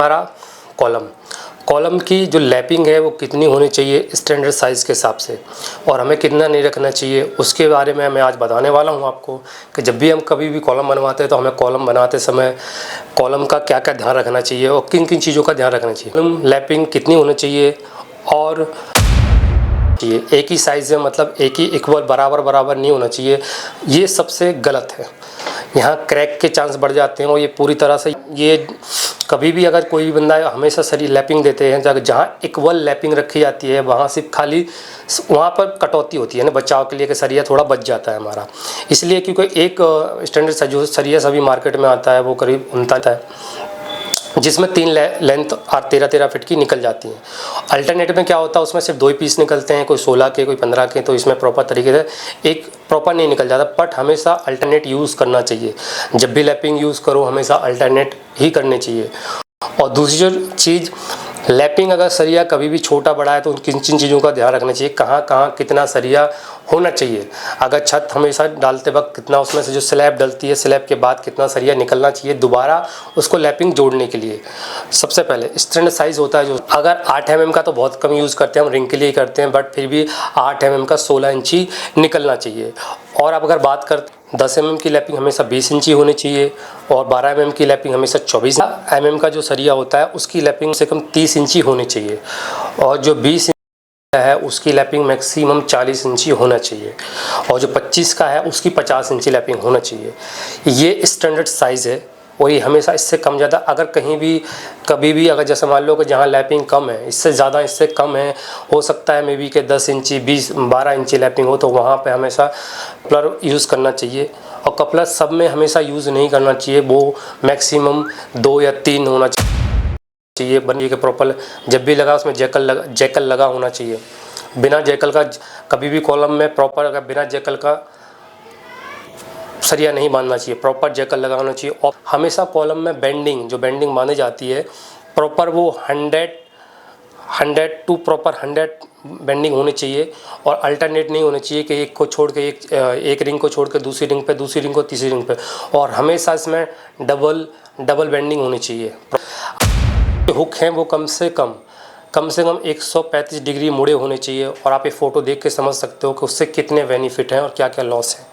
हमारा कॉलम की जो लैपिंग है वो कितनी होनी चाहिए स्टैंडर्ड साइज़ के हिसाब से, और हमें कितना नहीं रखना चाहिए उसके बारे में मैं आज बताने वाला हूँ आपको कि जब भी हम कभी भी कॉलम बनवाते हैं तो हमें कॉलम बनाते समय कॉलम का क्या क्या ध्यान रखना चाहिए और किन किन चीज़ों का ध्यान रखना चाहिए। कॉलम लैपिंग कितनी होनी चाहिए और एक ही साइज़ में, मतलब एक ही इक्वल बराबर नहीं होना चाहिए, ये सबसे गलत है। यहाँ क्रैक के चांस बढ़ जाते हैं और ये पूरी तरह से ये कभी भी अगर कोई भी बंदा हमेशा सही लैपिंग देते हैं, जहाँ इक्वल लैपिंग रखी जाती है वहाँ सिर्फ खाली वहाँ पर कटौती होती है ना बचाव के लिए कि सरिया थोड़ा बच जाता है हमारा, इसलिए क्योंकि एक स्टैंडर्ड जो सरिया सभी मार्केट में आता है वो करीब 39 है, जिसमें 3 लेंथ 13 फीट की निकल जाती हैं। अल्टरनेट में क्या होता है, उसमें सिर्फ 2 ही पीस निकलते हैं, कोई 16 के कोई 15 के, तो इसमें प्रॉपर तरीके से एक प्रॉपर नहीं निकल जाता। बट हमेशा अल्टरनेट यूज़ करना चाहिए, जब भी लैपिंग यूज़ करो हमेशा अल्टरनेट ही करनी चाहिए। और दूसरी जो चीज़, लैपिंग अगर सरिया कभी भी छोटा बड़ा है तो किन किन चीज़ों का ध्यान रखना चाहिए, कहाँ कहाँ कितना सरिया होना चाहिए। अगर छत हमेशा डालते वक्त कितना उसमें से जो स्लैब डलती है, स्लैब के बाद कितना सरिया निकलना चाहिए दोबारा उसको लैपिंग जोड़ने के लिए। सबसे पहले स्टैंडर्ड साइज़ होता है जो, अगर 8 mm का तो बहुत कम यूज़ करते हैं हम, रिंग के लिए ही करते हैं, बट फिर भी 8 mm का 16 इंची निकलना चाहिए। और अब अगर बात करते 10 mm की लैपिंग हमेशा 20 इंची होनी चाहिए, और 12 mm की लैपिंग हमेशा 24 mm का जो सरिया होता है उसकी लैपिंग से कम 30 इंची होनी चाहिए, और जो 20 है उसकी लैपिंग मैक्सिमम 40 इंची होना चाहिए, और जो 25 का है उसकी 50 इंची लैपिंग होना चाहिए। ये स्टैंडर्ड साइज़ है, और ये हमेशा इससे कम ज़्यादा अगर कहीं भी कभी भी अगर जैसे मान लो कि जहाँ लैपिंग कम है, इससे ज़्यादा इससे कम है, हो सकता है मे बी के 10 इंची 12 इंची लैपिंग हो, तो वहाँ पे हमेशा कपलर यूज़ करना चाहिए। और कपलर सब में हमेशा यूज़ नहीं करना चाहिए, वो मैक्सिमम 2 या 3 होना चाहिए बनिए के प्रॉपर। जब भी लगा उसमें जैकल लगा होना चाहिए। बिना जैकल का कभी भी कॉलम में प्रॉपर अगर बिना जैकल का सरिया नहीं बांधना चाहिए, प्रॉपर जैकल लगाना चाहिए। और हमेशा कॉलम में जो बेंडिंग मानी जाती है प्रॉपर वो 100 टू प्रॉपर 100 बेंडिंग होनी चाहिए, और अल्टरनेट नहीं होनी चाहिए कि एक को छोड़ के एक रिंग को छोड़ के दूसरी रिंग पे, दूसरी रिंग को तीसरी रिंग पे, और हमेशा इसमें डबल बेंडिंग होनी चाहिए। हुक हैं वो कम से कम 135 डिग्री मुड़े होने चाहिए, और आप ये फ़ोटो देख के समझ सकते हो कि उससे कितने बेनिफिट हैं और क्या क्या लॉस है।